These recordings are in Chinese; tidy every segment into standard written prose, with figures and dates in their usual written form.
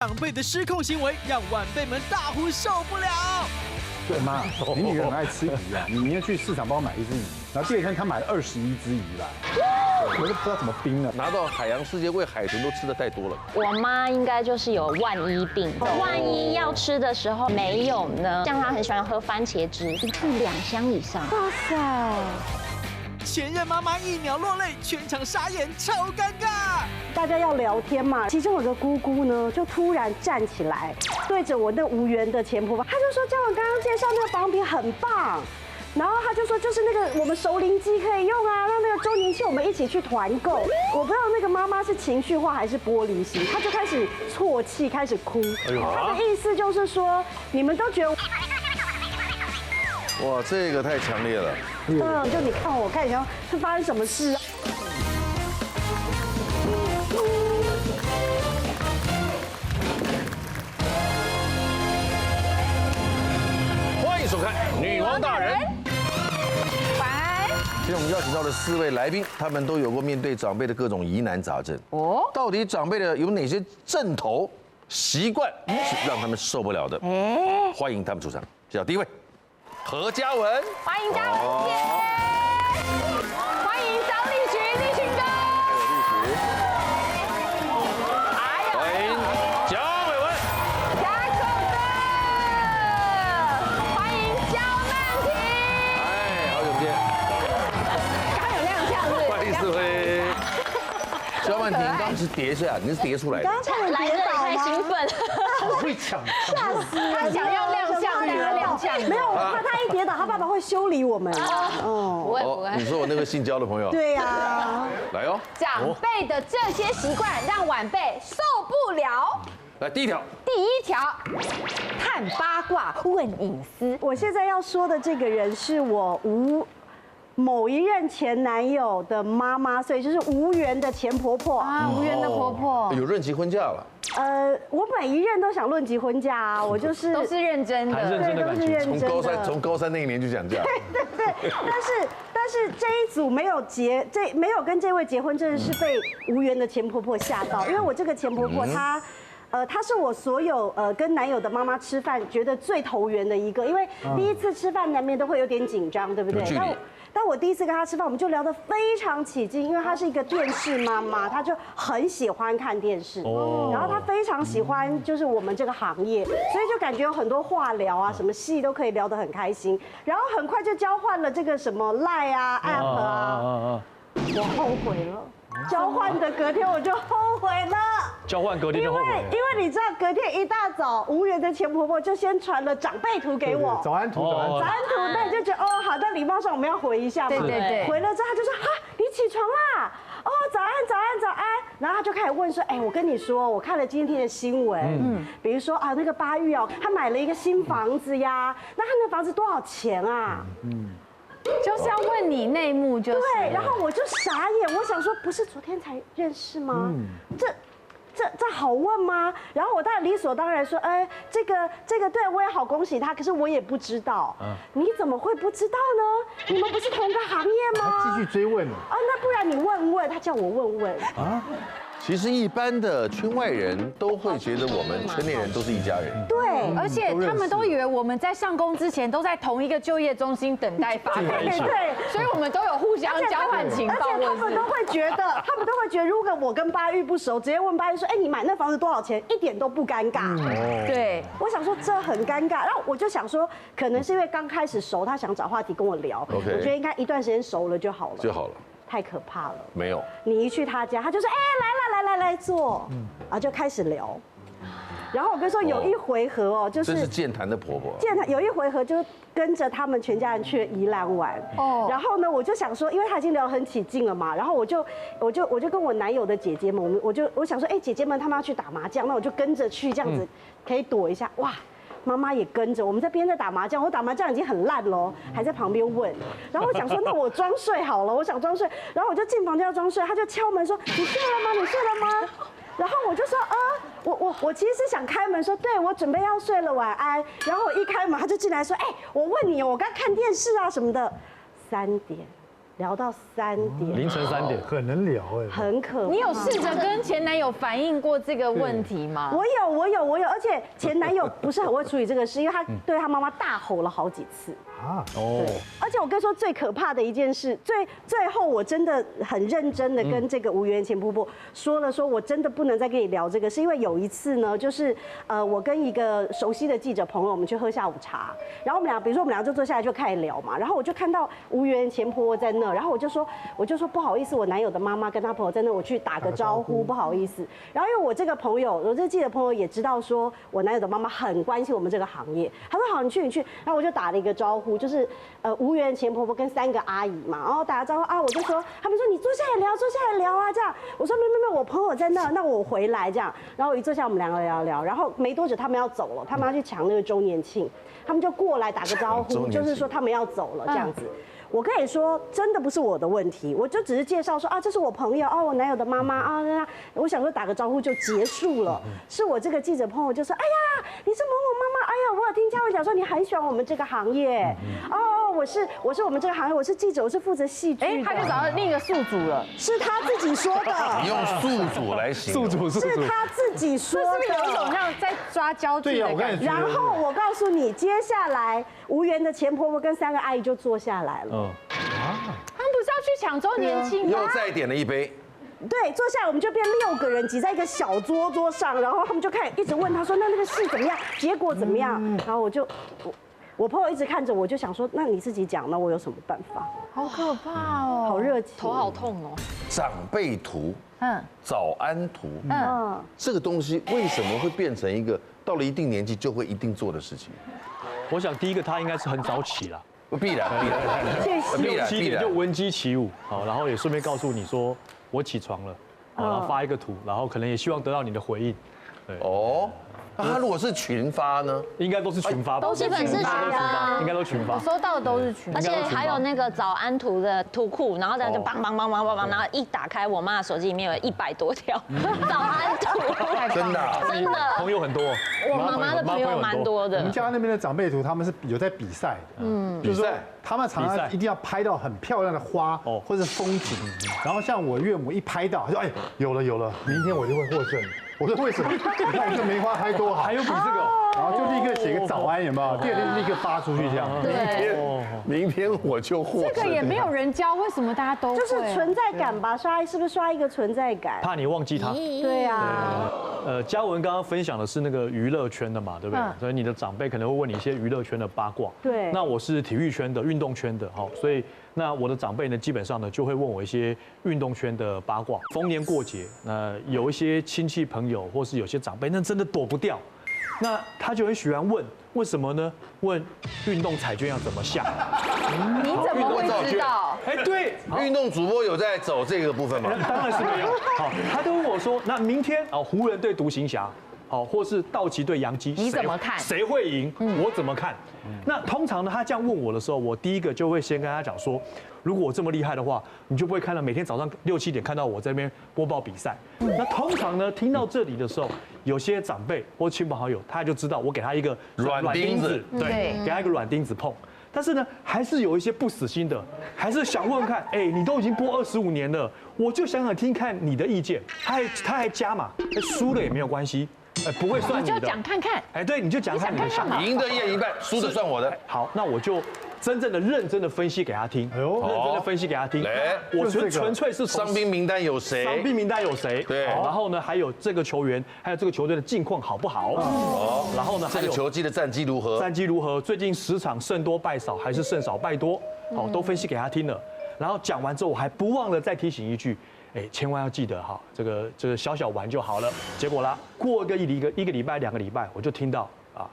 长辈的失控行为让晚辈们大呼受不了。对妈，你女儿很爱吃鱼啊，你明天去市场帮我买1只鱼，然后第二天她买了21只鱼来，我都不知道怎么冰了。拿到海洋世界喂海豚都吃的太多了。我妈应该就是有万一病，万一要吃的时候没有呢？像她很喜欢喝番茄汁，一次2箱以上。哇塞！前任妈妈一秒落泪，全场傻眼，超尴尬。大家要聊天嘛，其中有个姑姑呢，就突然站起来，对着我那无缘的前婆婆，她就说：“嘉文刚刚介绍那个保养品很棒。”然后他就说，就是那个我们熟龄机可以用啊，让那个周年庆我们一起去团购。我不知道那个妈妈是情绪化还是玻璃心，她就开始啜泣，开始哭。她的意思就是说，你们都觉得，哇，这个太强烈了。就你看我看一下是发生什么事。欢迎收看《女王大人》。今天我们邀请到了4位来宾，他们都有过面对长辈的各种疑难杂症。到底长辈的有哪些症头习惯是让他们受不了的？欢迎他们出场。介绍第一位，何嘉文。欢迎嘉文姐，欢迎张立群，立群哥。欢迎蒋伟文。欢迎焦曼婷。好久不见。刚有亮相是？欢迎4位。焦曼婷刚是跌下，你是跌出来的。刚差点来的跌倒太兴吗？奋，好会抢，吓死了！他想要亮相，想要亮相。没有，我怕他一跌倒，他爸爸会修理我们。不会不会。你说我那个姓焦的朋友。对呀。来哦。长辈的这些习惯让晚辈受不了。来第一条。第1条，看八卦问隐私。我现在要说的这个人是我某一任前男友的妈妈，所以就是无缘的前婆婆。无缘的婆婆，有论及婚嫁了。我每一任都想论及婚嫁啊，我就是都是认真的，对，都是认真的。从高三那一年就想嫁。对，但是这一组没有跟这位结婚，真的是被无缘的前婆婆吓到，因为我这个前婆婆她。她是我所有跟男友的妈妈吃饭觉得最投缘的一个，因为第一次吃饭难免都会有点紧张，对不对？但我第一次跟她吃饭，我们就聊得非常起劲，因为她是一个电视妈妈，她就很喜欢看电视，然后她非常喜欢就是我们这个行业，所以就感觉有很多话聊啊，什么戏都可以聊得很开心，然后很快就交换了这个什么 LINE 啊、App 啊，我后悔了。交换的隔天我就后悔了，交换隔天就后悔了，因为你知道隔天一大早，无缘的前婆婆就先传了长辈图给我，早安图，对，就觉得好，那礼貌上我们要回一下嘛，对，回了之后他就说你起床啦，早安，然后他就开始问说，我跟你说，我看了今天的新闻，比如说那个巴玉他买了一个新房子呀，那他那房子多少钱啊？就是要问你内幕，就是对，然后我就傻眼，我想说，不是昨天才认识吗？这好问吗？然后我当然理所当然说，这个对我也好恭喜他，可是我也不知道。你怎么会不知道呢？你们不是同个行业吗？继续追问那不然你问问，他叫我问问啊。其实一般的圈外人都会觉得我们圈内人都是一家人。对，而且他们都以为我们在上工之前都在同一个就业中心等待发配，对，所以我们都有互相交换情报。而且他们都会觉得，如果我跟巴玉不熟，直接问巴玉说，你买那房子多少钱，一点都不尴尬。对，我想说这很尴尬，然后我就想说，可能是因为刚开始熟，他想找话题跟我聊。我觉得应该一段时间熟了就好了。太可怕了。没有，你一去他家，他就说，来坐，然后就开始聊。然后我跟你说，有一回合就是真是健谈的婆婆。有一回合就跟着他们全家人去宜兰玩。然后呢，我就想说，因为他已经聊得很起劲了嘛，然后我就跟我男友的姐姐们，我想说，姐姐们他们要去打麻将，那我就跟着去，这样子可以躲一下。哇！妈妈也跟着，我们在边在打麻将，我打麻将已经很烂了，还在旁边问。然后我想说，那我装睡好了，我想装睡，然后我就进房间要装睡，他就敲门说：“你睡了吗？”然后我就说：“我其实是想开门说，对我准备要睡了，晚安。”然后我一开门，他就进来说：“我问你，我刚看电视啊什么的。”3点。聊到3点，凌晨3点，很能聊哎。很可怕。你有试着跟前男友反映过这个问题吗？我有，而且前男友不是很会处理这个事，因为他对他妈妈大吼了好几次。哦，而且我跟你说最可怕的一件事，最后我真的很认真的跟这个无缘前婆婆说我真的不能再跟你聊这个，是因为有一次呢，就是我跟一个熟悉的记者朋友，我们去喝下午茶，然后我们俩就坐下来就开始聊嘛，然后我就看到无缘前婆婆在那，然后我就说不好意思，我男友的妈妈跟他朋友在那，我去打个招呼，不好意思。然后因为我这个朋友，我这个记者朋友也知道说我男友的妈妈很关心我们这个行业，他说好，你去，然后我就打了一个招呼。就是无缘前婆婆跟3个阿姨嘛，然后打个招呼啊，我就说他们说你坐下来聊啊，这样我说没，我朋友在那我回来这样，然后我一坐下我们2个聊，然后没多久他们要走了，他们要去抢那个周年庆，他们就过来打个招呼，就是说他们要走了这样子。我跟你说，真的不是我的问题，我就只是介绍说啊，这是我朋友哦，我男友的妈妈啊，我想说打个招呼就结束了。是我这个记者朋友就说，哎呀，你是某某妈妈，哎呀，我有听嘉伟讲说你很喜欢我们这个行业，哦，我是我们这个行业，我是记者，我是负责戏剧的。他就找到另一个宿主了，是他自己说的。你用宿主来形容，是他自己说的，是不是有一种像在抓交替的感觉？然后我告诉你，接下来无缘的前婆婆跟3个阿姨就坐下来了。他们不是要去抢周年庆吗？又再点了一杯。对，坐下来我们就变6个人挤在一个小桌上，然后他们就开始一直问他说，那个戏怎么样？结果怎么样？然后我朋友一直看着我，就想说，那你自己讲，那我有什么办法？好可怕哦，好热情，头好痛哦。长辈图，早安图，这个东西为什么会变成一个到了一定年纪就会一定做的事情？我想第一个他应该是很早起了，必然，谢谢。 6、7点就闻鸡起舞，好，然后也顺便告诉你说我起床了，然后发一个图，然后可能也希望得到你的回应。哦，那他如果是群发呢？应该都是群发吧，基本是群发，应该都群发我。收到的都是群，而且还有那个早安图的图库，然后这样就梆梆梆梆梆梆，然后一打开我妈的手机里面有100多条早安图，真的啊，真的，朋友很多，我妈妈的朋友蛮多我们的。家那边的长辈图，他们是有在比赛的，就是说他们常常一定要拍到很漂亮的花或者是风景，然后像我岳母一拍到，说哎有了，明天我就会获胜。我说为什么？你看我这梅花拍多好，还有比这个，然后就立刻写个早安，有没有？第二天立刻发出去这样。对，明天我就获胜。这个也没有人教，为什么大家都会？就是存在感吧，是不是刷一个存在感？怕你忘记他。对啊。嘉文刚刚分享的是那个娱乐圈的嘛，对不对？所以你的长辈可能会问你一些娱乐圈的八卦。对。那我是体育圈的、运动圈的，好，所以那我的长辈呢，基本上呢就会问我一些运动圈的八卦。逢年过节，那有一些亲戚朋友或是有些长辈，那真的躲不掉。那他就很喜欢问，为什么呢？问运动彩券要怎么下？你怎么会知道？哎，对，运动主播有在走这个部分吗？当然是没有。好，他就问我说，那明天湖人对独行侠，好，或是道奇对洋基，你怎么看？谁会赢？我怎么看？那通常呢，他这样问我的时候，我第一个就会先跟他讲说，如果我这么厉害的话，你就不会看到每天早上6、7点看到我在那边播报比赛。那通常呢，听到这里的时候，有些长辈或亲朋好友，他就知道我给他一个软钉子，对，给他一个软钉子碰。但是呢，还是有一些不死心的，还是想问问看，哎，你都已经播25年了，我就想听看你的意见。他还加码，输了也没有关系。不会算你的，你就讲看看。哎，对，你就讲看你的想法。赢的一人一半，输的算我的。好，那我就真正的认真的分析给他听。哎呦，认真的分析给他听。来，我纯粹是伤兵名单有谁？伤兵名单有谁？对。然后呢，还有这个球员，还有这个球队的近况好不好？哦。然后呢，这个球季的战绩如何？战绩如何？最近10场胜多败少，还是胜少败多？好，都分析给他听了。然后讲完之后，我还不忘了再提醒一句。哎，千万要记得哈，这个小小玩就好了。结果啦，过一个礼拜、2个礼拜，我就听到啊，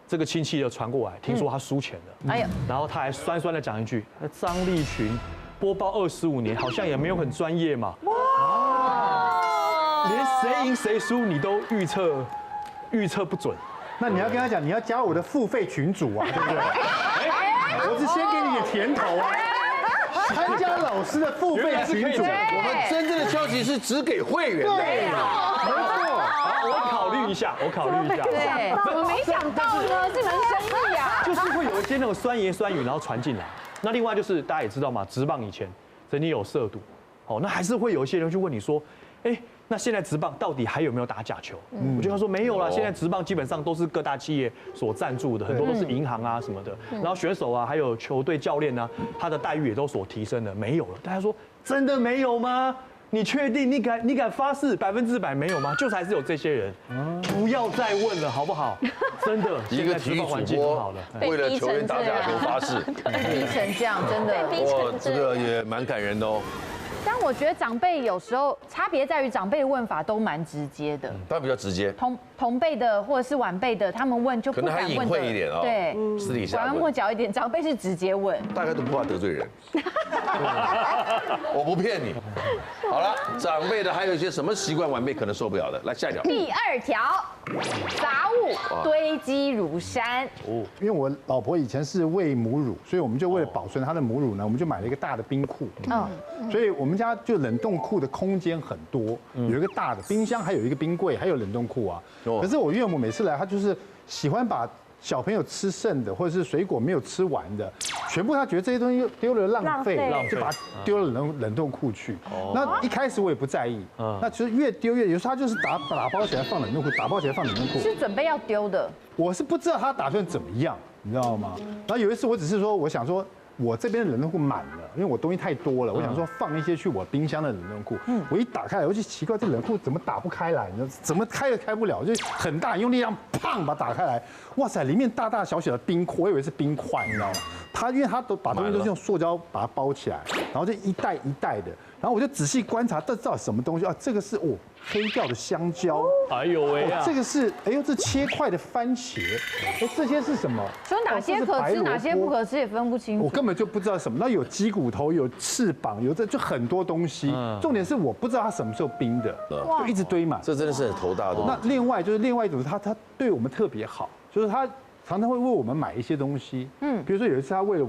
这个亲戚就传过来，听说他输钱了。哎呀，然后他还酸酸的讲一句：张立群播报25年，好像也没有很专业嘛。哇！连谁赢谁输你都预测不准。那你要跟他讲，你要加我的付费群组啊，对不对？我是先给你点甜头啊。参加老师的付费群组，我们真正的消息是只给会员的。对，没错。我考虑一下。对，怎么没想到呢？这门生意啊，就是会有一些那种酸言酸语，然后传进来。那另外就是大家也知道嘛，职棒以前曾经有涉赌，哦，那还是会有一些人去问你说，哎，那现在职棒到底还有没有打假球？我觉得他说没有啦，现在职棒基本上都是各大企业所赞助的，很多都是银行啊什么的，然后选手啊，还有球队教练啊，他的待遇也都所提升的，没有了。大家说真的没有吗？你确定？你敢发誓100%没有吗？就是还是有这些人，不要再问了，好不好？真的，一个体育主播为了球员打假球发誓，逼成这样，真的，哇，这个也蛮感人的哦。但我觉得长辈有时候差别在于长辈的问法都蛮直接的，他比较直接。同辈的或者是晚辈的，他们问就不敢问的，可能还隐晦一点哦，对，私底下拐弯抹角一点。长辈是直接问，大概都不怕得罪人。我不骗你。好了，长辈的还有一些什么习惯晚辈可能受不了的？来下一条。第2条，杂物堆积如山。哦，因为我老婆以前是喂母乳，所以我们就为了保存她的母乳呢，我们就买了一个大的冰库。所以我们家就冷冻库的空间很多，有一个大的冰箱，还有一个冰柜，还有冷冻库啊。可是我岳母每次来，她就是喜欢把小朋友吃剩的，或者是水果没有吃完的，全部她觉得这些东西丢了浪费，就把它丢了冷冻库去。那一开始我也不在意，那其实越丢越，有时候她就是打包起来放冷冻库，打包起来放冷冻库。是准备要丢的。我是不知道她打算怎么样，你知道吗？然后有一次我只是说，我想说。我这边的冷冻库满了，因为我东西太多了，我想说放一些去我冰箱的冷冻库。我一打开来，我就奇怪这冷冻库怎么打不开来？你知道怎么开也开不了，就很大，用力量砰把它打开来，哇塞，里面大大小小的冰块，我以为是冰块，你知道吗？因为他都把东西都是用塑胶把它包起来，然后就一袋一袋的，然后我就仔细观察，这到底什么东西啊？这个是黑掉的香蕉，哎呦喂啊！这个是这切块的番茄，这些是什么？说哪些可吃，哪些不可吃也分不清楚。我根本就不知道什么，那有鸡骨头，有翅膀，有就很多东西。重点是我不知道它什么时候冰的，就一直堆满。这真的是很头大的。那另外一种，他对我们特别好，就是他常常会为我们买一些东西。比如说有一次他为了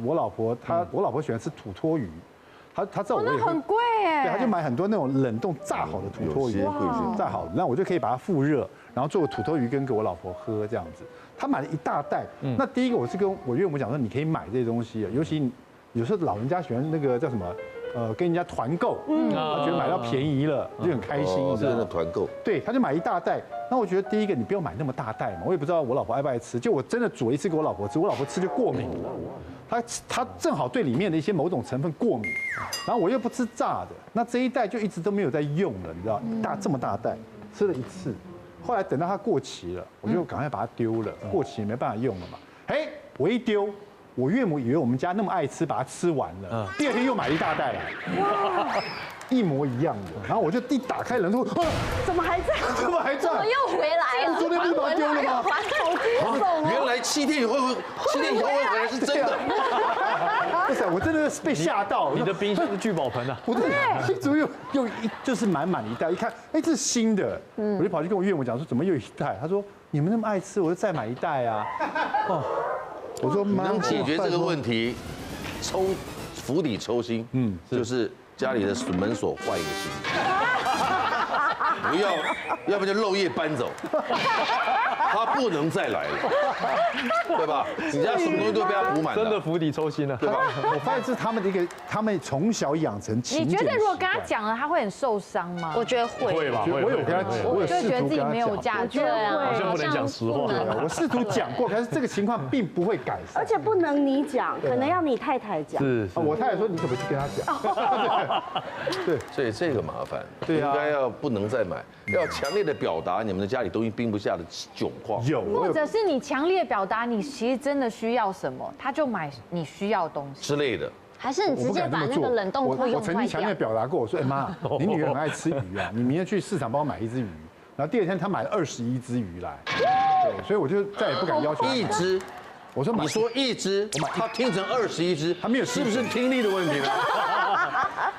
我老婆，我老婆喜欢吃土托鱼。他知道我也很贵哎，对，他就买很多那种冷冻炸好的土托鱼，炸好的，那我就可以把它复热，然后做个土托鱼羹给我老婆喝这样子。他买了一大袋，那第一个我是跟我岳母讲说，你可以买这些东西，尤其有时候老人家喜欢那个叫什么，跟人家团购，他觉得买到便宜了就很开心，真的团购。对，他就买一大袋。那我觉得第一个你不要买那么大袋嘛，我也不知道我老婆爱不爱吃，就我真的煮了一次给我老婆吃，我老婆吃就过敏了。他正好对里面的一些某种成分过敏，然后我又不吃炸的，那这一袋就一直都没有在用了，你知道，这么大袋吃了一次，后来等到它过期了，我就赶快把它丢了，过期没办法用了嘛。我一丢，我岳母以为我们家那么爱吃，把它吃完了，第二天又买一大袋来。一模一样的，然后我就一打开冷冻库，怎么还在？怎么还在？我又回来了。昨天不是把它丢了吗？好惊悚！原来7天以后会回来是真的。不是，我真的是被吓到。你的冰箱是聚宝盆啊！我这怎么又就是满满的一袋？一看，这是新的，我就跑去跟我岳母讲说，怎么又一袋？他说你们那么爱吃，我就再买一袋啊。我说妈，能解决这个问题，釜底抽薪，就是家里的门锁换一个新的，不要不然就漏夜搬走，他不能再来了，对吧？你家什么东西都被他补满了，真的釜底抽薪了，对吧？我发现这是他们从小养成勤俭。你觉得如果跟他讲了，他会很受伤吗？我觉得会吧，我有跟他讲，我就觉得自己没有价值，好像不能讲实话。我试图讲过，可是这个情况并不会改善，而且不能你讲，可能要你太太讲。是，我太太说你可不可以去跟他讲？对，所以这个麻烦，对啊，应该要不能再买，要强烈的表达你们的家里东西冰不下的窘况。或者是你强烈表达你其实真的需要什么，他就买你需要的东西之类的。还是你直接把那个冷冻库用坏掉？我曾经强烈表达过，我说：“妈，你女儿很爱吃鱼啊，你明天去市场帮我买1只鱼。”然后第二天她买了21只鱼来，对，所以我就再也不敢要求1只。我说你说1只，他听成21只，他没有，是不是听力的问题呢？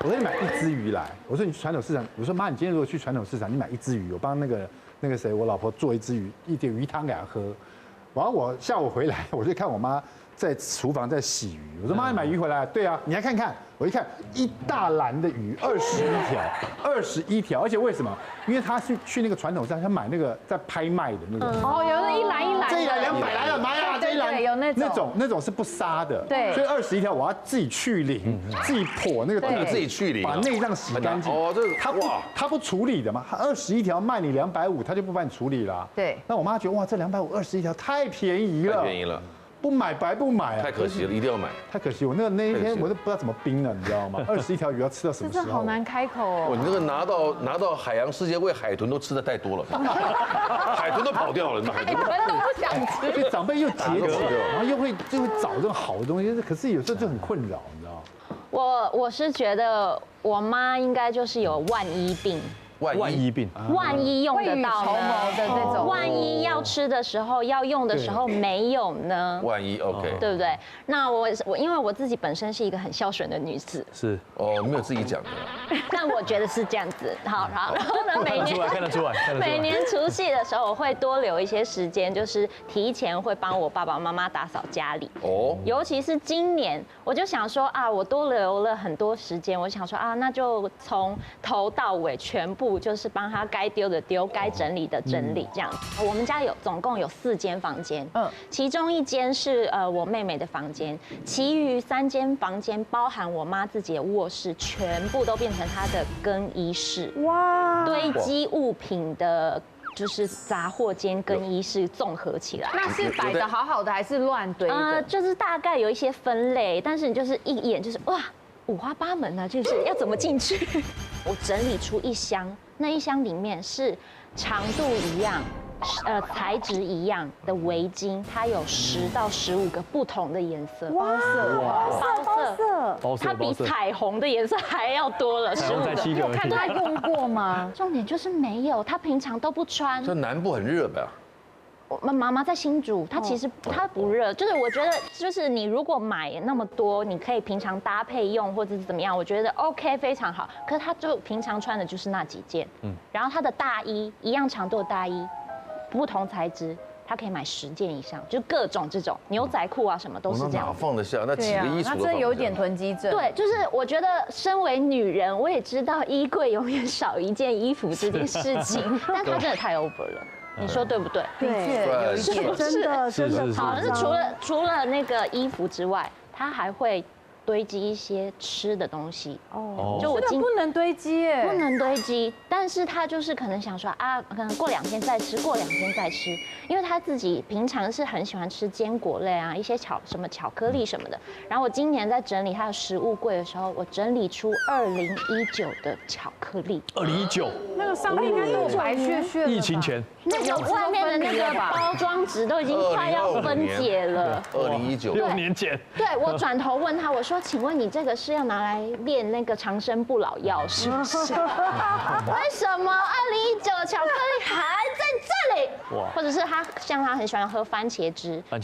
我说你买1只鱼来，我说你去传统市场，我说妈，你今天如果去传统市场，你买1只鱼，我帮那个谁，我老婆做1只鱼，一点鱼汤给她喝。然后我下午回来，我就看我妈在厨房在洗鱼。我说妈，你买鱼回来？对啊，你来看看。我一看，一大篮的鱼，21条，而且为什么？因为他是去那个传统上，他买那个在拍卖的那种。哦，有那一篮一篮，这一篮200来了，妈呀，这一篮有那种是不杀的。对，所以21条我要自己去鳞，自己剖那个肚自己去鳞，把内脏洗干净。哦，这他不处理的嘛，他21条卖你250，他就不帮你处理啦。对。那我妈觉得哇，这250 21条太便宜了，太便宜了。不买白不买啊！太可惜了，一定要买。太可惜，我那一天我都不知道怎么冰了，你知道吗？21条鱼要吃到什么时候？这好难开口哦。你那个拿到海洋世界喂海豚都吃的太多了，海豚都跑掉了，海豚都不想吃。所以长辈又节俭，然后又会找这种好的东西，可是有时候就很困扰，你知道吗？我是觉得我妈应该就是有万一病。万一病，万一用得到呢？的这种，万一要吃的时候、要用的时候没有呢？万一 OK， 对不对？那我因为我自己本身是一个很孝顺的女子，是哦，没有自己讲的。但我觉得是这样子。好，然后呢，看得出来，每年除夕的时候，我会多留一些时间，就是提前会帮我爸爸妈妈打扫家里。哦，尤其是今年，我就想说啊，我多留了很多时间，我想说啊，那就从头到尾全部。就是帮他该丢的丢，该整理的整理，这样。我们家总共有4间房间，其中1间是我妹妹的房间，其余3间房间包含我妈自己的卧室，全部都变成她的更衣室。哇！堆积物品的。就是杂货间、更衣室综合起来，那是摆的好好的还是乱堆的？就是大概有一些分类，但是你就是一眼就是哇，五花八门啊，就是要怎么进去？我整理出1箱，那1箱里面是长度一样。材质一样的围巾，它有10到15个不同的颜色，包色，它比彩虹的颜色还要多了15个。你有看他用过吗？重点就是没有，他平常都不穿。这南部很热吧？我妈妈在新竹，她其实她不热，就是我觉得就是你如果买那么多，你可以平常搭配用或者是怎么样，我觉得 OK 非常好。可是她就平常穿的就是那几件，然后她的大衣一样长度的大衣。不同材质，他可以买10件以上，就各种这种牛仔裤啊，什么都是这样。哪放得下？那几个衣橱？那这有点囤积症。对，就是我觉得身为女人，我也知道衣柜永远少1件衣服这件事情，但他真的太 over 了，你说对不对？对，是真的。好，那除了那个衣服之外，他还会。堆积一些吃的东西哦，就我不能堆积耶，不能堆积，但是他就是可能想说啊，可能过2天再吃，过2天再吃，因为他自己平常是很喜欢吃坚果类啊，一些什么巧克力什么的。然后我今年在整理他的食物柜的时候，我整理出2019的巧克力。2019，那个上面应该都有白屑屑了。疫情前，那个外面的那个包装纸都已经快要分解了。2019，6年前。对，我转头问他，我说。请问你这个是要拿来练那个长生不老药是不是？为什么2019巧克力还在这里？或者是他很喜欢喝番茄汁，他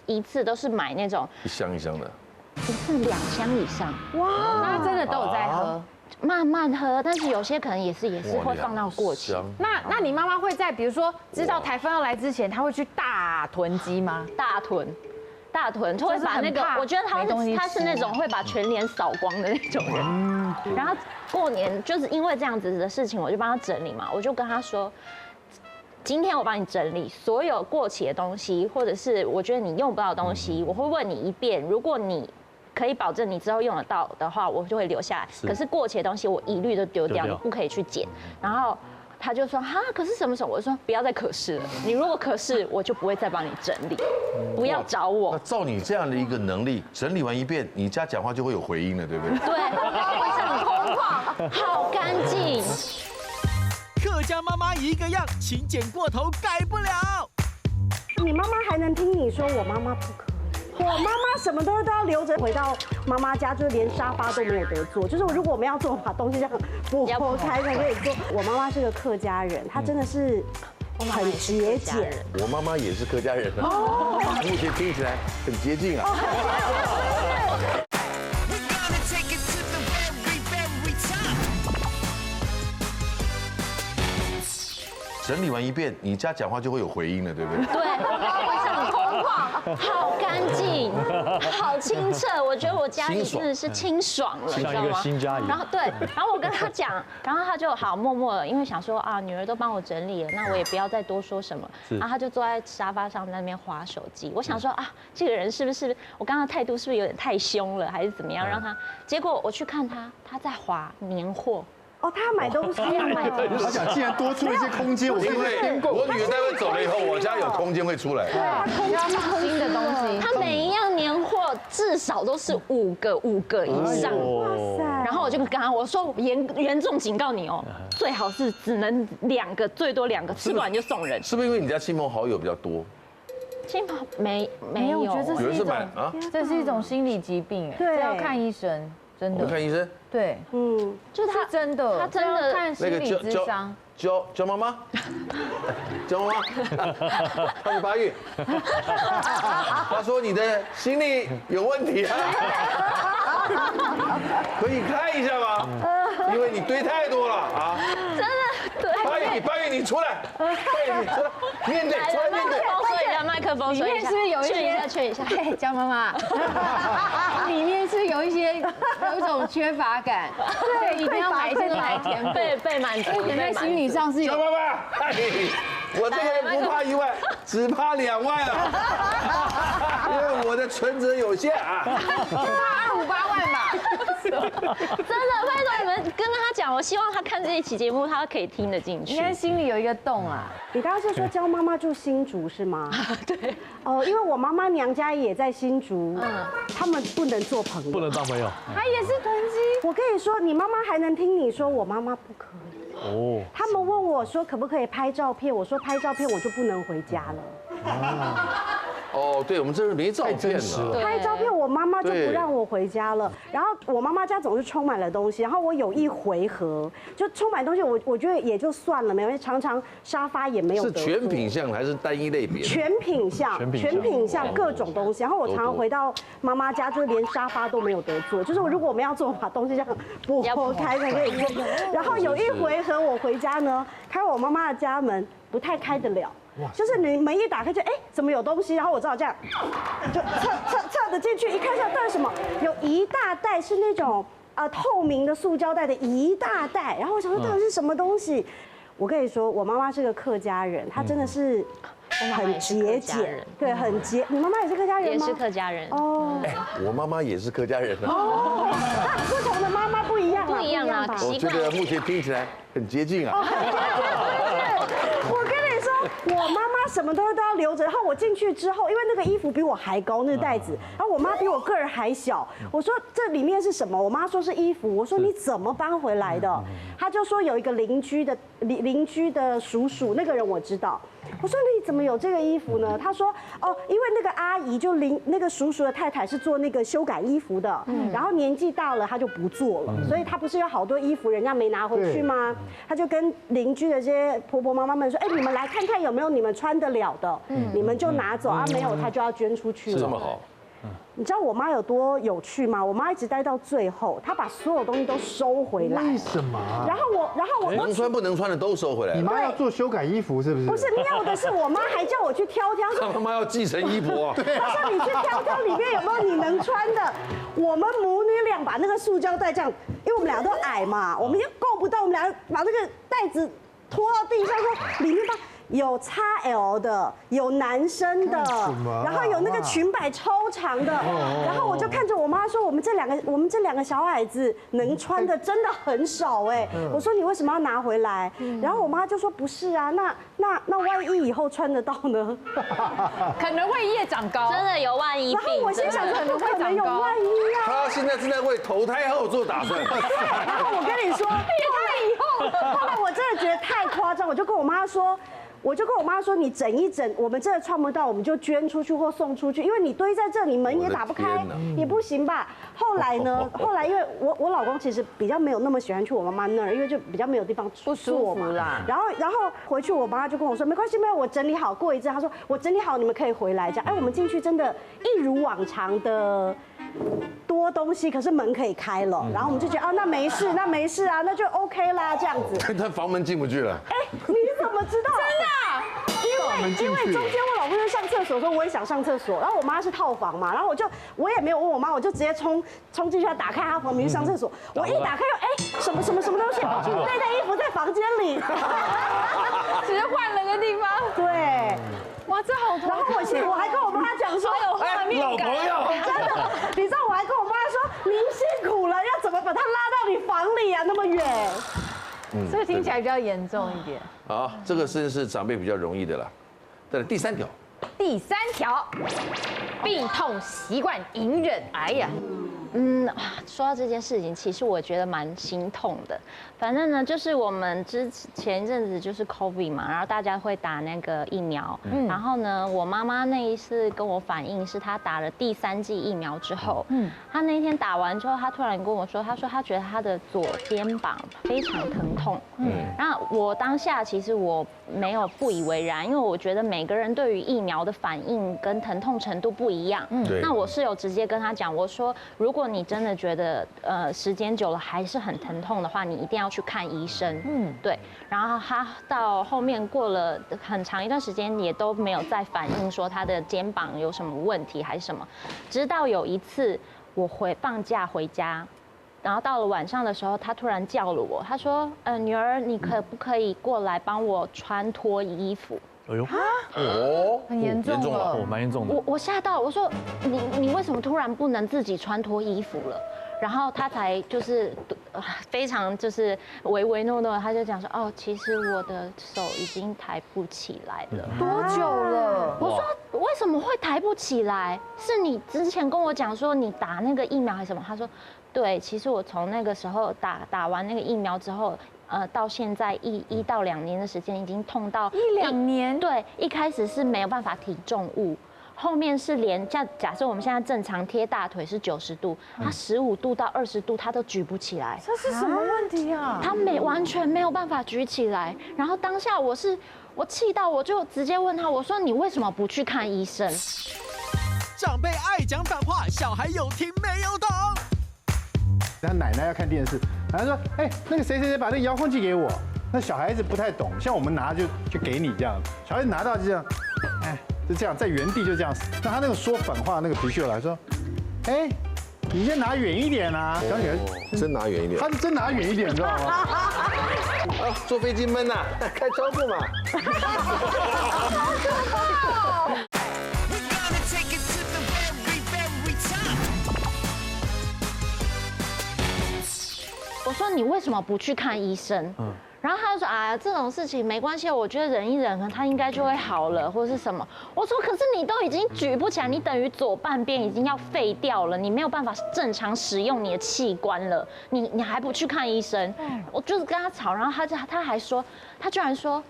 一次都是买那种1箱1箱的，一次2箱以上。哇，那真的都有在喝。慢慢喝，但是有些可能也是会放到过期。那你妈妈会在比如说知道台风要来之前，她会去大囤积吗？大囤，就会把那个，我觉得他是那种会把全脸扫光的那种人。然后过年就是因为这样子的事情，我就帮他整理嘛，我就跟他说，今天我帮你整理所有过期的东西，或者是我觉得你用不到的东西，我会问你一遍，如果你可以保证你之后用得到的话，我就会留下来。可是过期的东西我一律都丢掉，你不可以去捡。然后。他就说哈，可是什么时候？我说不要再可是了。你如果可是，我就不会再帮你整理，不要找我。那照你这样的一个能力，整理完一遍，你家讲话就会有回音了，对不对？对，会是很空旷，好干净。客家妈妈一个样，勤俭过头改不了。你妈妈还能听你说，我妈妈不可以。我妈妈什么都要留着，回到妈妈家就连沙发都没有得坐。就是如果我们要做，把东西这样拨开才可以做。我妈妈是个客家人，她真的是很节俭。我妈妈也是客家人哦，目前听起来很接近啊。整理完一遍，你家讲话就会有回音了，对不对？对，会是很空好干净，好清澈。我觉得我家里真的是清爽了，像一个新家一样。然后对，然后我跟他讲，然后他就好默默的，因为想说啊，女儿都帮我整理了，那我也不要再多说什么。然后他就坐在沙发上在那边滑手机。我想说啊，这个人是不是我刚刚的态度是不是有点太凶了，还是怎么样让他？结果我去看他在滑年货。哦，他要买东西，他想既然多出一些空间，我因为我女儿待会走了以后，我家有空间会出来。对啊，要放新的东西。他每一样年货至少都是5个以上。哇塞！然后我就跟他我说严重警告你哦，最好是只能2个，最多2个，吃不完就送人。是不是因为你家亲朋好友比较多？亲朋没有，我觉得这是一种这是一种心理疾病，哎，这要看医生。真的，我看医生。对，就是他真的，他真的看心理咨商。教妈妈，教妈妈，他是8月。他说你的心理有问题啊，可以看一下吗？因为你堆太多了啊。真的对。8月你出来，8月你出来，面对，出来面对。麦克风说一下，里面是不是有一些劝一下？嘿，江妈妈，里面是有一种缺乏感，对，一定要买这个来填被满足。你在心理上是有。江妈妈，我这个人不怕1万，只怕2万啊，因为我的存折有限啊。就怕258万吧。真的，拜托你们跟他讲，我希望他看这一期节目，他可以听得进去。应该心里有一个洞啊。你刚刚是说教妈妈住新竹是吗？对。哦，因为我妈妈娘家也在新竹，他们不能做朋友，不能当朋友。他也是囤积。我跟你说，你妈妈还能听你说，我妈妈不可以。哦。他们问我说可不可以拍照片，我说拍照片我就不能回家了。哦，对，我们这是没照片了。拍照片，我妈妈就不让我回家了。然后我妈妈家总是充满了东西，然后我有一回合就充满东西，我觉得也就算了，没关系，常常沙发也没有得坐。是全品项还是单一类别？全品项各种东西。然后我常常回到妈妈家，就是连沙发都没有得坐，就是如果我们要坐，把东西这样拨开才可以坐。然后有一回合我回家呢，开我妈妈的家门不太开得了。就是你门一打开就怎么有东西，然后我只好这样，就侧着进去，一看下到底什么，有一大袋是那种透明的塑胶袋的一大袋，然后我想说到底是什么东西。我跟你说，我妈妈是个客家人，她真的是很节俭，对，很节。你妈妈也是客家人吗？也是客家人。哦，我妈妈也是客家人啊。哦，那不同的妈妈不一样，不一样啊。我觉得目前听起来很接近啊。我跟你说，我妈妈什么都要留着，然后我进去之后，因为那个衣服比我还高，那个袋子，然后我妈比我个儿还小，我说这里面是什么？我妈说是衣服，我说你怎么搬回来的？她就说有一个邻居的叔叔，那个人我知道。我说你怎么有这个衣服呢？他说哦，因为那个阿姨就那个叔叔的太太是做那个修改衣服的，然后年纪大了他就不做了，所以他不是有好多衣服人家没拿回去吗？他就跟邻居的这些婆婆妈妈们说，你们来看看有没有你们穿得了的，你们就拿走啊，没有他就要捐出去了。这么好。你知道我妈有多有趣吗？我妈一直待到最后，她把所有东西都收回来。为什么？然后我能穿不能穿的都收回来。你妈要做修改衣服是不是？不是，妙的是我妈还叫我去挑。她妈妈要继承衣钵啊。她说你去挑里面有没有你能穿的。我们母女俩把那个塑胶袋这样，因为我们俩都矮嘛，我们又够不到，我们俩把那个袋子拖到地上，说里面吧。有 XL 的，有男生的，然后有那个裙摆超长的，然后我就看着我妈说，我们这两个小矮子能穿的真的很少哎。我说你为什么要拿回来？然后我妈就说不是啊，那万一以后穿得到呢？可能会夜长高，真的有万一病。然后我心想说不可能有万一啊。她现在正在为投胎后做打算。然后我跟你说，后来我真的觉得太夸张，我就跟我妈说，你整一整，我们真的穿不到，我们就捐出去或送出去，因为你堆在这里，门也打不开，也不行吧？后来呢？后来因为我老公其实比较没有那么喜欢去我妈妈那儿，因为就比较没有地方不舒服啦。然后回去，我妈就跟我说，没关系，没有，我整理好。过一阵，她说我整理好，你们可以回来。这样，我们进去真的，一如往常的。多东西，可是门可以开了，然后我们就觉得那没事啊，那就 OK 啦，这样子。但房门进不去了。你怎么知道？真的？因为中间我老公就上厕厕所的时候，我也想上厕所，然后我妈是套房嘛，然后我也没有问我妈，我就直接冲进去打开她房门去上厕所。我一打开什么东西，那件衣服在房间里，只是换了个地方。对。哇，这好头。然后我还跟我妈讲说，有画面感，真的，你知道我还跟我妈说，您辛苦了，要怎么把它拉到你房里啊，那么远。这个听起来比较严重一点。好，这个是长辈比较容易的啦。再来第3条。第3条，病痛习惯隐忍。哎呀。说到这件事情，其实我觉得蛮心痛的。反正呢，就是我们前一阵子就是 COVID 嘛，然后大家会打那个疫苗。然后呢，我妈妈那一次跟我反映是她打了第3剂疫苗之后，她那天打完之后，她突然跟我说，她说她觉得她的左肩膀非常疼痛。那我当下其实我没有不以为然，因为我觉得每个人对于疫苗的反应跟疼痛程度不一样。那我是有直接跟她讲，我说如果你真的觉得时间久了还是很疼痛的话，你一定要去看医生。对。然后他到后面过了很长一段时间，也都没有再反映说他的肩膀有什么问题还是什么。直到有一次我放假回家，然后到了晚上的时候，他突然叫了我，他说：“女儿，你可不可以过来帮我穿脱衣服？”哎呦，很严重了，蛮严重的。我吓到，我说你为什么突然不能自己穿脱衣服了？然后他才就是非常就是唯唯诺诺，他就讲说其实我的手已经抬不起来了。多久了？我说为什么会抬不起来？是你之前跟我讲说你打那个疫苗还是什么？他说对，其实我从那个时候打完那个疫苗之后。到现在1到2年的时间，已经痛到1、2年。对，一开始是没有办法提重物，后面是连假设我们现在正常贴大腿是90度，他15度到20度他都举不起来。这是什么问题啊？他完全没有办法举起来。然后当下我气到，我就直接问他，我说你为什么不去看医生？长辈爱讲反话，小孩有听没有懂。他奶奶要看电视，然后说：“那个谁谁谁把那个遥控器给我。”那小孩子不太懂，像我们拿就给你这样，小孩子拿到就这样，就这样在原地就这样。那他那个说反话那个脾气来说：“你先拿远一点啊！”讲起来真拿远一点。他是真拿远一点，你知道吗？坐飞机闷呐，开窗户嘛。我说你为什么不去看医生？然后他就说这种事情没关系，我觉得忍一忍，他应该就会好了，或是什么。我说可是你都已经举不起来，你等于左半边已经要废掉了，你没有办法正常使用你的器官了，你还不去看医生？我就是跟他吵，然后他还说，他居然说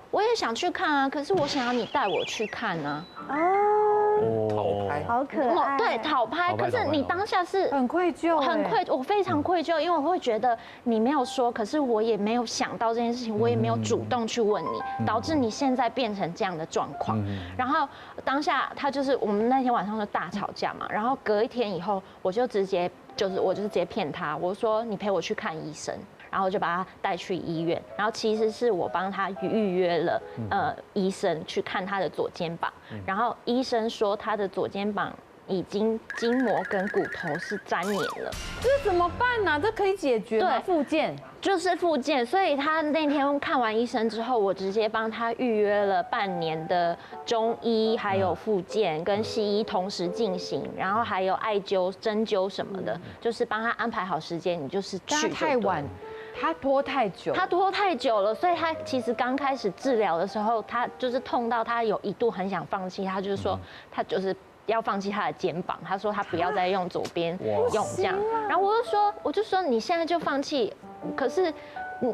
我也想去看啊，可是我想要你带我去看啊。讨拍，好可爱。对，讨拍。可是你当下是很愧疚，我非常愧疚，因为我会觉得你没有说，可是我也没有想到这件事情，我也没有主动去问你，导致你现在变成这样的状况。然后当下他就是我们那天晚上就大吵架嘛，然后隔一天以后，我就直接骗他，我说你陪我去看医生。然后就把他带去医院，然后其实是我帮他预约了医生去看他的左肩膀，然后医生说他的左肩膀已经筋膜跟骨头是粘连了，这怎么办呢？这可以解决吗？复健就是复健，所以他那天看完医生之后，我直接帮他预约了半年的中医，还有复健跟西医同时进行，然后还有艾灸、针灸什么的，就是帮他安排好时间，你就是去。太晚。他拖太久了，所以他其实刚开始治疗的时候，他就是痛到他有一度很想放弃，他就是说他就是要放弃他的肩膀，他说他不要再用左边用这样，然后我就说你现在就放弃，可是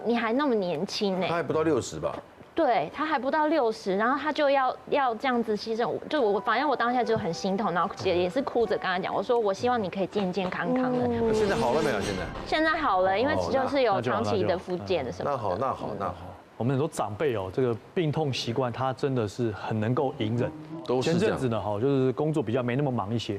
你还那么年轻呢，他还不到60吧？对他还不到60，然后他就要这样子牺牲，就反正我当下就很心痛，然后也是哭着跟他讲，我说我希望你可以健健康康的。现在好了没有？现在好了，因为就是有长期的复健的什么。那好。我们很多长辈这个病痛习惯，他真的是很能够隐忍。前阵子呢，就是工作比较没那么忙一些，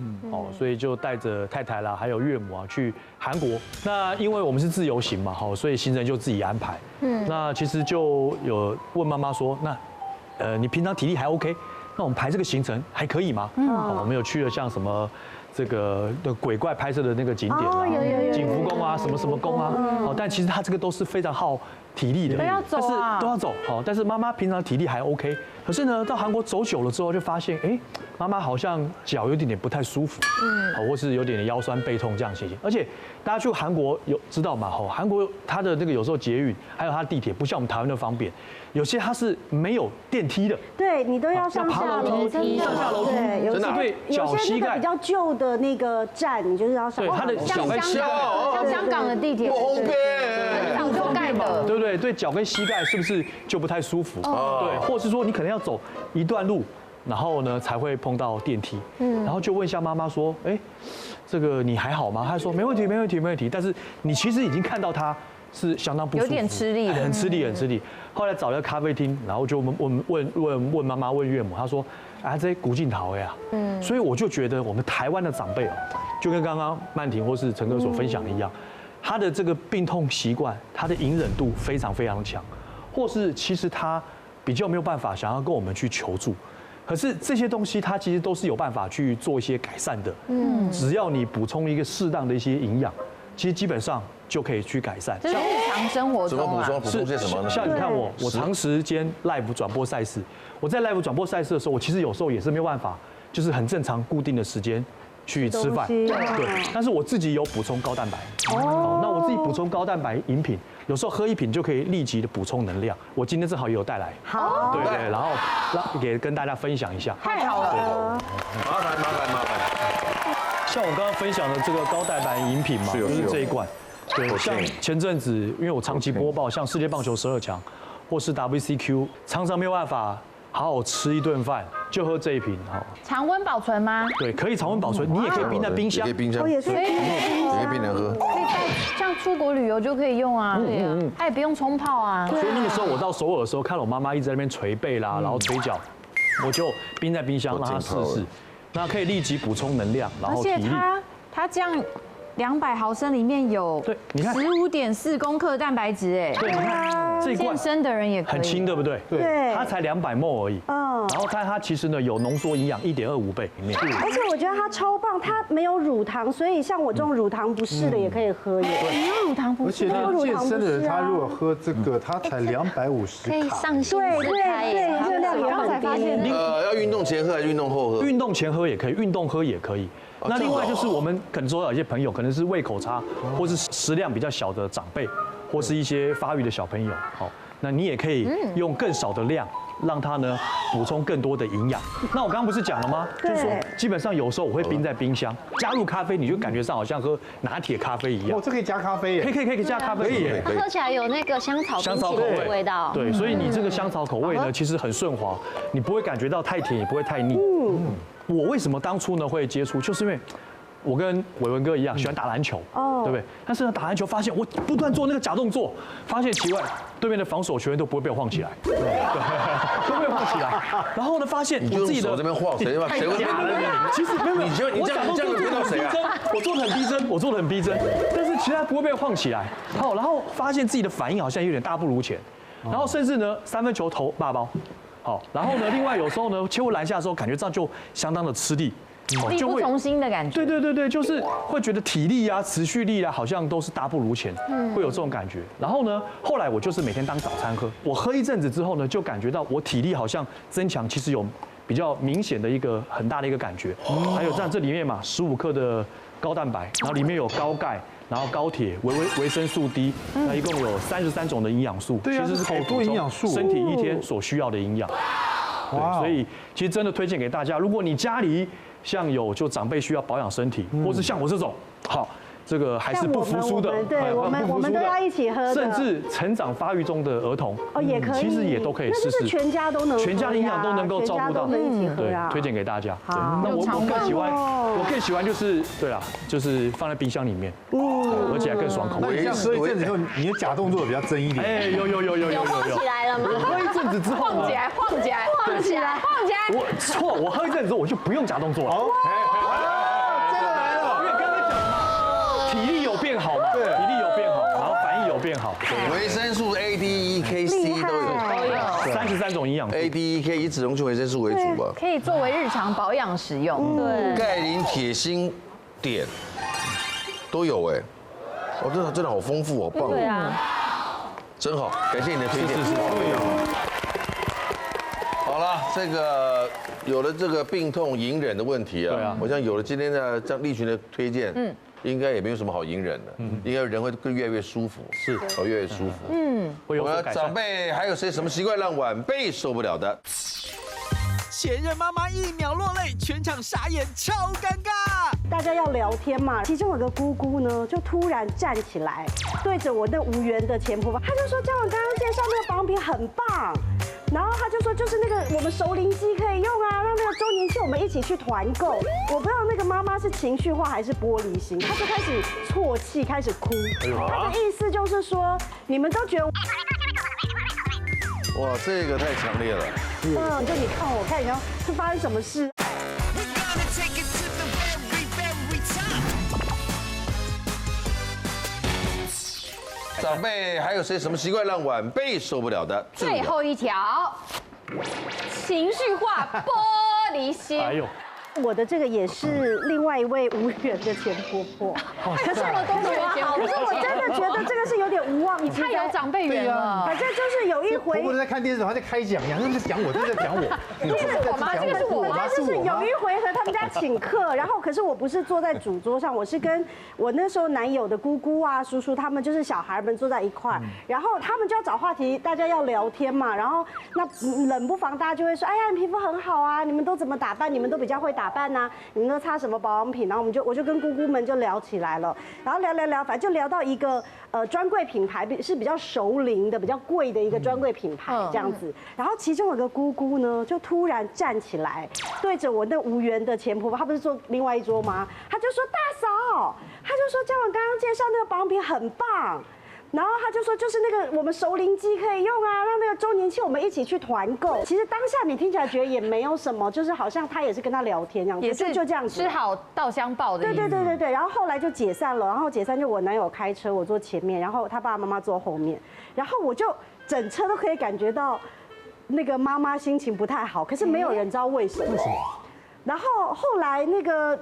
所以就带着太太啦，还有岳母去韩国。那因为我们是自由行嘛，所以行程就自己安排。那其实就有问妈妈说，那你平常体力还 OK，那我们排这个行程还可以吗？我们有去了像什么这个的鬼怪拍摄的那个景点啊，景福宫啊，什么什么宫啊，但其实它这个都是非常耗体力的，都要走啊，都要走。好，但是妈妈平常体力还 OK， 可是呢，到韩国走久了之后就发现，哎，妈妈好像脚有点不太舒服，或是有点腰酸背痛这样情形。而且大家去韩国有知道吗？韩国它的那个有时候捷运还有它的地铁不像我们台湾那么方便，有些它是没有电梯的，对你都要上下楼梯，上下楼梯，对，对脚膝盖比较旧的那个站，你就是要上。对，它的脚跟膝盖，像香港的地铁，不方便，很方便的，对不对？对脚跟膝盖是不是就不太舒服？对，或是说你可能要走一段路，然后呢才会碰到电梯，然后就问一下妈妈说，哎，这个你还好吗？她说没问题，没问题，没问题。但是你其实已经看到她是相当不舒服，有点吃力的，很吃力，很吃力。后来找了咖啡厅，然后就问妈妈问岳母，她说啊这古晋桃呀，所以我就觉得我们台湾的长辈哦，就跟刚刚曼婷或是陈哥所分享的一样，他的这个病痛习惯，他的隐忍度非常非常强，或是其实他比较没有办法想要跟我们去求助。可是这些东西，它其实都是有办法去做一些改善的。只要你补充一个适当的一些营养，其实基本上就可以去改善。就是日常生活怎么中补充些什么呢？像你看我长时间 live 转播赛事，我在 live 转播赛事的时候，我其实有时候也是没有办法，就是很正常固定的时间去吃饭，对。但是我自己有补充高蛋白。那我自己补充高蛋白饮品，有时候喝一瓶就可以立即的补充能量。我今天正好也有带来，好，对，然后给跟大家分享一下。太好了，麻烦。像我刚刚分享的这个高蛋白饮品嘛，就是这一罐。对，像前阵子因为我长期播报，像世界棒球12强，或是 WCQ， 常常没有办法好好吃一顿饭，就喝这一瓶哈。常温保存吗？对，可以常温保存，你也可以冰在冰箱，也可以冰箱，也可以冰凉喝。可以带，像出国旅游就可以用啊，对啊，它也不用冲泡啊。所以那个时候我到首尔的时候，看到我妈妈一直在那边捶背啦，然后捶脚，我就冰在冰箱让她试试，那可以立即补充能量，然后体力。它这样200毫升里面有对，你看15.4公克蛋白质，哎，对，你看这一罐健身的人也可以，很轻，对不对？对，它才200ml 而已。然后它其实呢有浓缩营养1.25倍里面。而且我觉得它超棒，它没有乳糖，所以像我这种乳糖不适的也可以喝耶。没有乳糖不适，而且那个健身的人，他如果喝这个，他才250可以卡。上心对，热量也很低。要运动前喝还是运动后喝？运动前喝也可以，运动喝也可以。那另外就是我们可能说有一些朋友可能是胃口差，或是食量比较小的长辈，或是一些发育的小朋友，好，那你也可以用更少的量，让它呢补充更多的营养。那我刚刚不是讲了吗？就是说基本上有时候我会冰在冰箱，加入咖啡，你就感觉上好像喝拿铁咖啡一样。哦，这可以加咖啡耶？可以加咖啡耶。它喝起来有那个香草口味的味道。对，所以你这个香草口味呢，其实很顺滑，你不会感觉到太甜，也不会太腻。我为什么当初呢会接触，就是因为我跟伟文哥一样喜欢打篮球，对不对？但是呢，打篮球发现我不断做那个假动作，发现奇怪，对面的防守球员都不会被我晃起来，对，都被我晃起来。然后呢，发现我自己的手这边晃，谁会假的？其实没有，你这样推到谁啊？我做的很逼真，但是其他不会被晃起来。好，然后发现自己的反应好像有点大不如前，然后甚至呢3分球投8包。好，然后呢，另外有时候呢，切入篮下的时候，感觉这样就相当的吃力，力不从心的感觉。对，就是会觉得体力啊、持续力啊，好像都是大不如前，会有这种感觉。然后呢，后来我就是每天当早餐喝，我喝一阵子之后呢，就感觉到我体力好像增强，其实有比较明显的一个很大的一个感觉。还有像这里面嘛，15克的高蛋白，然后里面有高钙。然后高铁、维生素 D， 那一共有33种的营养素，其实是好多营养素，身体一天所需要的营养。对，所以其实真的推荐给大家，如果你家里像有就长辈需要保养身体，或是像我这种，好。这个还是不服输的，对，我们都要一起喝的，甚至成长发育中的儿童也可以，其实也都可以试试，全家都能，全家的营养都能够照顾到，对，推荐给大家。那我更喜欢就是对啦，就是放在冰箱里面，而且还更爽口。那你这样喝一阵子以后，你的假动作比较真一点。哎，有晃起来了吗？我喝一阵子之后，晃起来。我喝一阵子之后我就不用假动作了。体力有变好嘛？对，体力有变好，然后反应有变好。维生素 A、D、E、K、C 都有33 3种营养素 A、D、E、K 以紫红菌维生素为主吧。可以作为日常保养使用。对，钙、磷、铁、锌、碘都有哎，哦，真的好丰富，好棒。对啊，真好，感谢你的推荐。是好了，这个有了这个病痛隐忍的问题啊，我想有了今天的张立群的推荐，应该也没有什么好隐忍的，应该人会更越来越舒服，是，越来越舒服。会有所改善。长辈还有谁什么习惯让晚辈受不了的？前任妈妈一秒落泪，全场傻眼，超尴尬。大家要聊天嘛，其中有个姑姑呢，就突然站起来，对着我那无缘的前婆婆，她就说：“嘉文刚刚介绍那个保养品很棒。”然后他就说，就是那个我们熟龄肌可以用啊，让那个周年庆我们一起去团购。我不知道那个妈妈是情绪化还是玻璃心，她就开始啜泣，开始哭。她的意思就是说，你们都觉得哇，这个太强烈了。就你看我看，然后是发生什么事？长辈还有谁什么习惯让晚辈受不了的？最后一条，情绪化玻璃心。哎呦，我的这个也是另外一位无缘的前婆婆，可是我都觉得好，可是我真的觉得这个是有点无望之灾。太有长辈缘了，反正就是有一回，婆婆在看电视，还在开讲，杨在讲我，这在讲我，这是我妈，这个是我妈，就是有一回和他们家请客，然后可是我不是坐在主桌上，我是跟我那时候男友的姑姑啊、叔叔他们，就是小孩们坐在一块儿，然后他们就要找话题，大家要聊天嘛，然后那冷不防大家就会说，哎呀，你皮肤很好啊，你们都怎么打扮？你们都比较会打扮呐，你们都擦什么保养品？然后我就跟姑姑们就聊起来了，然后聊，反正就聊到一个专柜品牌是比较熟龄的、比较贵的一个专柜品牌这样子，然后其中有个姑姑呢，就突然站起来，对着我那无缘的前婆婆，她不是坐另外一桌吗？她就说大嫂，她就说嘉文刚刚介绍那个保养品很棒。然后他就说，就是那个我们熟龄肌可以用啊，让那个周年庆我们一起去团购。其实当下你听起来觉得也没有什么，就是好像他也是跟他聊天这样子，也是就这样子，吃好稻香报的。对。然后后来就解散了，然后解散就我男友开车，我坐前面，然后他爸爸妈妈坐后面，然后我就整车都可以感觉到那个妈妈心情不太好，可是没有人知道为什么。然后后来那个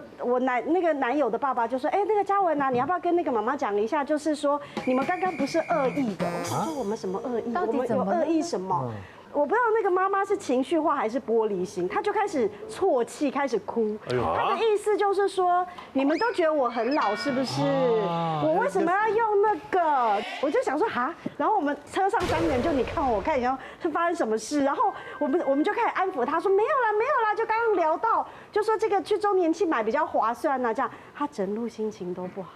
那个男友的爸爸就说，哎，那个嘉文啊，你要不要跟那个妈妈讲一下，就是说你们刚刚不是恶意的。我说我们什么恶意？我们有恶意什么？我不知道那个妈妈是情绪化还是玻璃心，她就开始啜泣，开始哭。她的意思就是说，你们都觉得我很老是不是？我为什么要用那个？我就想说哈，然后我们车上3个人就你看我看，然后是发生什么事？然后我们就开始安抚她说没有啦，就刚刚聊到，就说这个去周年庆买比较划算啊，这样她整路心情都不好。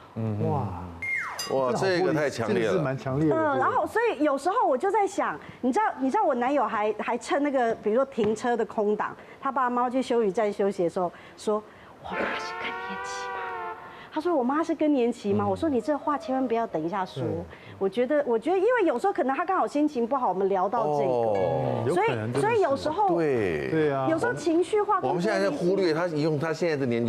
哇，这个太强烈了，是蛮强烈的。然后所以有时候我就在想，你知道我男友还趁那个比如说停车的空档，他爸妈去休雨站休息的时候说，我妈是更年期吗？他说我妈是更年期吗？我说你这话千万不要等一下说。我觉得，因为有时候可能他刚好心情不好，我们聊到这个，所以有时候对啊，有时候情绪化。我们现在在忽略他用他现在的年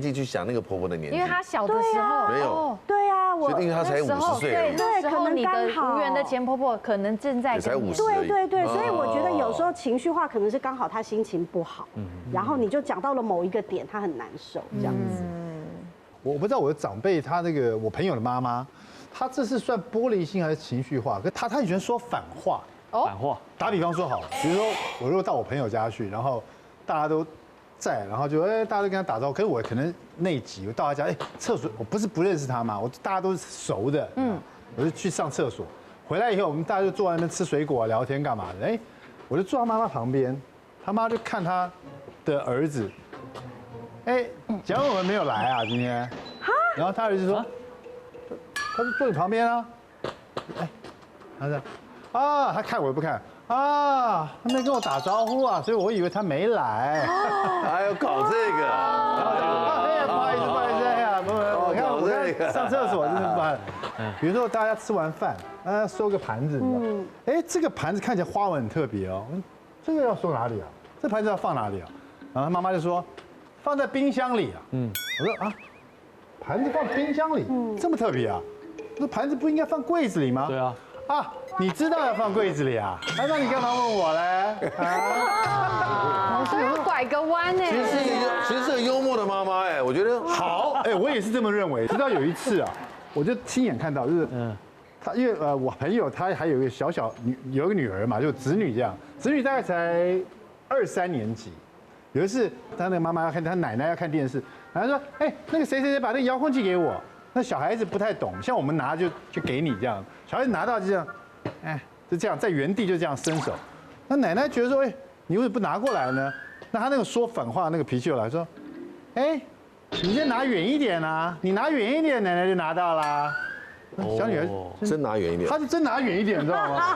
纪去想那个婆婆的年纪，因为他小的时候没有。对啊，因为他才50岁，对，那时候你的无缘的前婆婆可能正在才50，对，所以我觉得有时候情绪化可能是刚好他心情不好，然后你就讲到了某一个点，他很难受这样子。我不知道我的长辈，他那个我朋友的妈妈，他这是算玻璃心还是情绪化？可他很喜欢说反话。反话。打比方说好，比如说我如果到我朋友家去，然后大家都在，然后就大家都跟他打招呼，可是我可能内急，我到他家，厕所我不是不认识他嘛，大家都是熟的，我就去上厕所，回来以后我们大家就坐在那边吃水果啊、聊天干嘛的，我就坐他妈妈旁边，他妈就看他的儿子。蒋伟文没有来啊，今天。然后他儿子说，他就坐你旁边啊。他说，他看我也不看啊，他没跟我打招呼啊，所以我以为他没来。还要搞这个。不好意思，我看上厕所真是不好。比如说大家吃完饭，收个盘子，这个盘子看起来花纹很特别哦，这个要收哪里啊？这盘子要放哪里啊？然后他妈妈就说。放在冰箱里啊，我说盘子放冰箱里，这么特别啊？那盘子不应该放柜子里吗？对啊，你知道要放柜子里啊？那你干嘛问我嘞？啊，所以要拐个弯呢。其实是个幽默的妈妈哎，我觉得好，我也是这么认为。直到有一次啊，我就亲眼看到，就是他因为我朋友他还有一个有一个女儿嘛，就子女这样，子女大概才2、3年级。有一次，他那个妈妈要看，他奶奶要看电视，然后说：“哎，那个谁谁谁把那个遥控器给我。”那小孩子不太懂，像我们拿就给你这样，小孩子拿到就这样，哎，就这样在原地就这样伸手。那奶奶觉得说：“哎，你为什么不拿过来呢？”那他那个说反话那个脾气又来说：“哎，你先拿远一点啊，你拿远一点，奶奶就拿到啦。”小女儿真拿远一点，她是真拿远一点，你知道吗？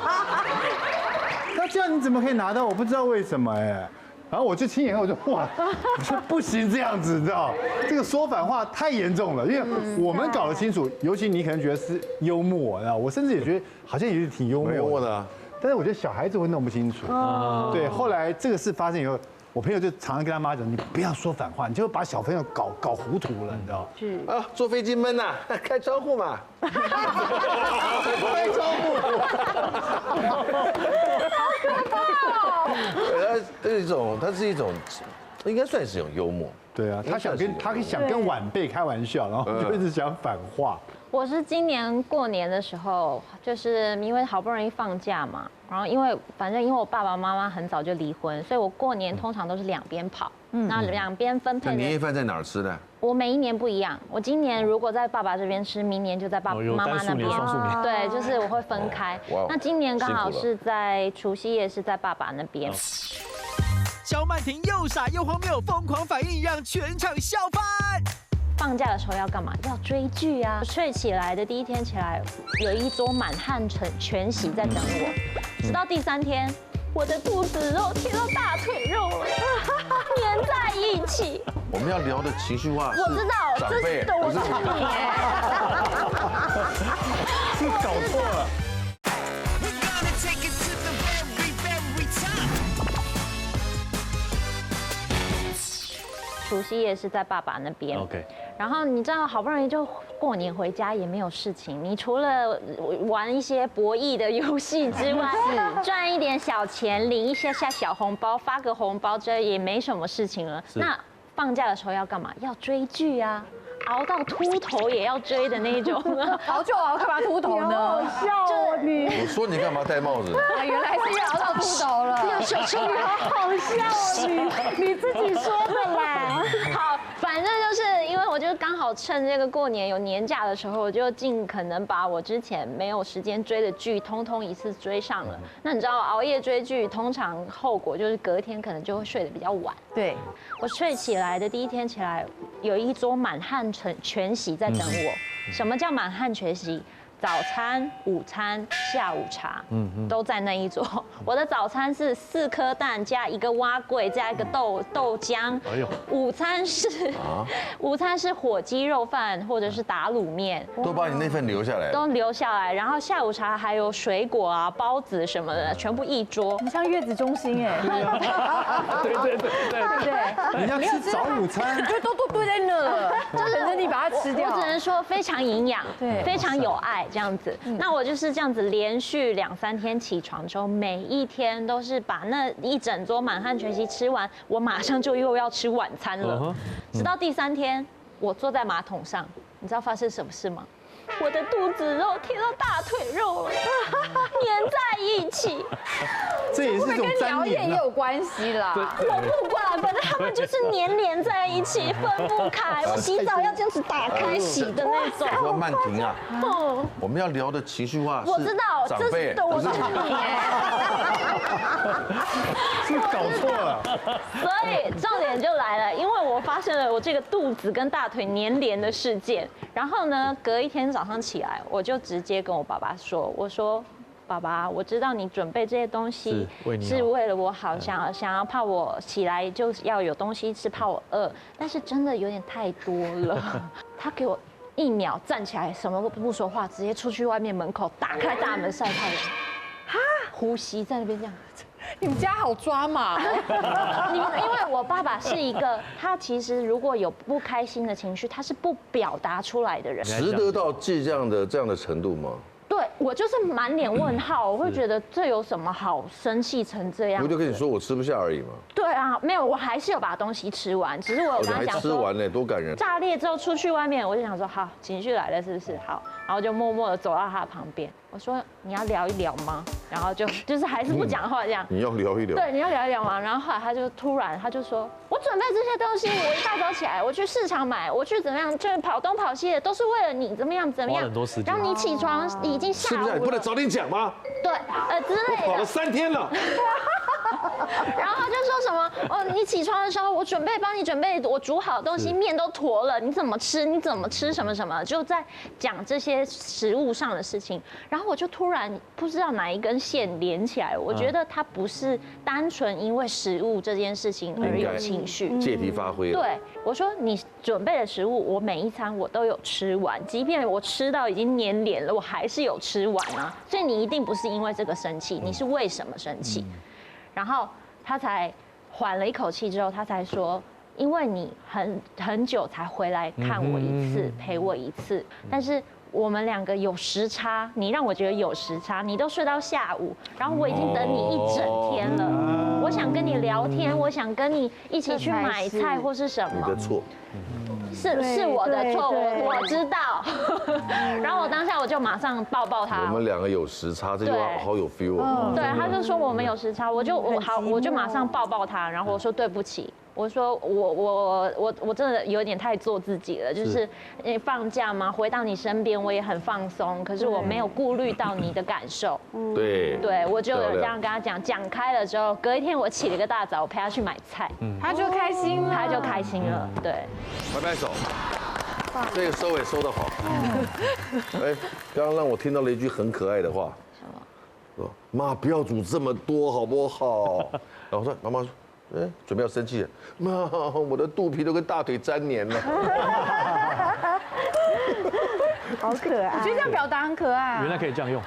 那这样你怎么可以拿到？我不知道为什么哎。然后我就亲眼看，我说哇，我说不行这样子，你知道，这个说反话太严重了，因为我们搞得清楚，尤其你可能觉得是幽默，你知道，我甚至也觉得好像也是挺幽默的，但是我觉得小孩子会弄不清楚。对，后来这个事发生以后，我朋友就常常跟他妈讲，你不要说反话，你就把小朋友搞糊涂了，你知道？是啊，坐飞机闷呐，开窗户嘛，开窗户。它是一种，应该算是一种幽默。对啊，他想跟晚辈开玩笑，然后就一直讲反话。我是今年过年的时候，就是因为好不容易放假嘛，然后因为我爸爸妈妈很早就离婚，所以我过年通常都是2边跑，那2边分配。年夜饭在哪儿吃的？我每一年不一样，我今年如果在爸爸这边吃，明年就在爸爸妈妈那边。对，就是我会分开。那今年刚好是在除夕夜是在爸爸那边。萧曼婷又傻又荒谬，疯狂反应让全场笑翻。放假的时候要干嘛？要追剧啊！睡起来的第一天起来，有一桌满汉全席在等我，直到第3天，我的肚子肉贴到大腿肉了，粘在一起。我们要聊的情绪化，我知道，长辈，我是你，是搞错了。除夕夜是在爸爸那边 ，OK。然后你知道，好不容易就过年回家也没有事情，你除了玩一些博弈的游戏之外，赚一点小钱，领一些下小红包，发个红包，这也没什么事情了。那放假的时候要干嘛？要追剧啊。熬到秃头也要追的那种，熬就熬，干嘛秃头呢？好笑哦你！我说你干嘛戴帽子？原来是熬到秃头了。小秋你好笑哦你自己说的啦。好，反正就是因为我就刚好趁这个过年有年假的时候，我就尽可能把我之前没有时间追的剧，通通一次追上了。那你知道熬夜追剧，通常后果就是隔天可能就会睡得比较晚。对，我睡起来的第一天起来，有一桌满汉全席在等我。什么叫满汉全席？早餐、午餐、下午茶，都在那一桌。我的早餐是4颗蛋加1个蛙桂加一个豆浆。午餐是火鸡肉饭或者是打卤面。都把你那份留下来。都留下来，然后下午茶还有水果啊、包子什么的，全部一桌。你像月子中心哎。对，人家吃早午餐，都堆在那了，就等着你把它吃掉。我只能说非常营养，对，非常有爱。这样子，那我就是这样子，连续2、3天起床之后，每一天都是把那一整桌满汉全席吃完，我马上就又要吃晚餐了。直到第3天，我坐在马桶上，你知道发生什么事吗？我的肚子肉贴到大腿肉了，粘在一起。这也是一种粘连也有关系啦。我不管，反正他们就是粘在一起，分不开。我洗澡要这样子打开洗的那种。说曼婷啊，我们要聊的情绪化，我知道，长辈，我是你。是搞错了。所以重点就来了，因为我发生了我这个肚子跟大腿粘连的事件，然后呢，隔一天早上起来，我就直接跟我爸爸说，我说。爸爸，我知道你准备这些东西是为了我好，想要怕我起来就要有东西吃，怕我饿，但是真的有点太多了。他给我1秒站起来，什么都不说话，直接出去外面门口打开大门晒太阳，呼吸在那边这样。你们家好抓马，因为我爸爸是一个，他其实如果有不开心的情绪，他是不表达出来的人。值得到这样的程度吗？对我就是满脸问号，我会觉得这有什么好生气成这样？我就跟你说我吃不下而已嘛。对啊，没有，我还是有把东西吃完，只是我有跟他讲说，吃完呢，多感人。炸裂之后出去外面，我就想说好，情绪来了是不是？好，然后就默默的走到他旁边，我说你要聊一聊吗？然后就是还是不讲话这样。你要聊一聊。对，你要聊一聊吗？然后后来他就突然他就说，我准备这些东西，我一大早起来，我去市场买，我去怎么样，就是跑东跑西的，都是为了你，怎么样怎么样。花很多时间。然后你起床已经下午了，是不是？不能早点讲吗？对，之类的。我跑了3天了。然后他就说什么哦，你起床的时候，我帮你准备我煮好的东西，面都坨了，你怎么吃？你怎么吃？什么什么，就在讲这些食物上的事情。然后我就突然不知道哪一根线连起来，我觉得他不是单纯因为食物这件事情而有情绪，借题发挥。对，我说你准备的食物，我每一餐我都有吃完，即便我吃到已经黏脸了，我还是有吃完啊。所以你一定不是因为这个生气，你是为什么生气？然后他才缓了一口气之后，他才说，因为你很久才回来看我一次，陪我一次，但是我们2个有时差，你让我觉得有时差，你都睡到下午，然后我已经等你1整天了，我想跟你聊天，我想跟你一起去买菜或是什么。你的错。是我的错，我知道。然后我当下我就马上抱他。我们2个有时差，这句话好有 feel 哦。对，他就说我们有时差，我就马上抱他，然后我说对不起。我说我真的有点太做自己了，就是放假嘛，回到你身边我也很放松，可是我没有顾虑到你的感受。对，我就有这样跟他讲开了之后，隔一天我起了个大早，我陪他去买菜，他就开心了，他就开心了。对，拍拍手，这个收尾收得好。哎，刚刚让我听到了一句很可爱的话，什么？说妈不要煮这么多好不好？然后说妈妈说。准备要生气了，妈，我的肚皮都跟大腿粘黏了。好可爱，我觉得这样表达很可爱。原来可以这样用，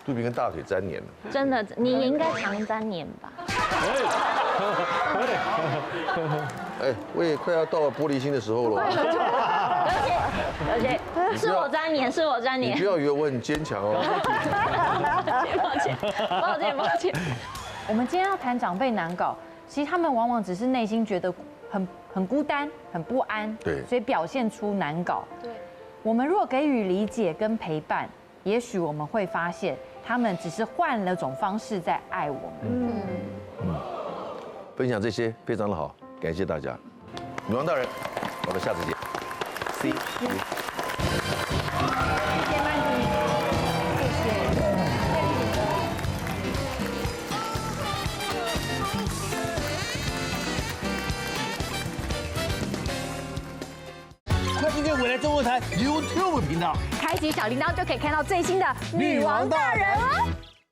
肚皮跟大腿粘黏了。真的，你应该常粘黏吧？哎，我也快要到了玻璃心的时候了。而且是我粘黏，是我粘黏。你不要以为我很坚强哦。抱歉。我们今天要谈长辈难搞。其实他们往往只是内心觉得很孤单、很不安，对，所以表现出难搞。对，我们若给予理解跟陪伴，也许我们会发现，他们只是换了种方式在爱我们。分享这些非常的好，感谢大家。女王大人，我们下次见。See you。谢谢曼婷，谢谢。快订阅未来中文台 YouTube 频道，开启小铃铛就可以看到最新的女王大人哦。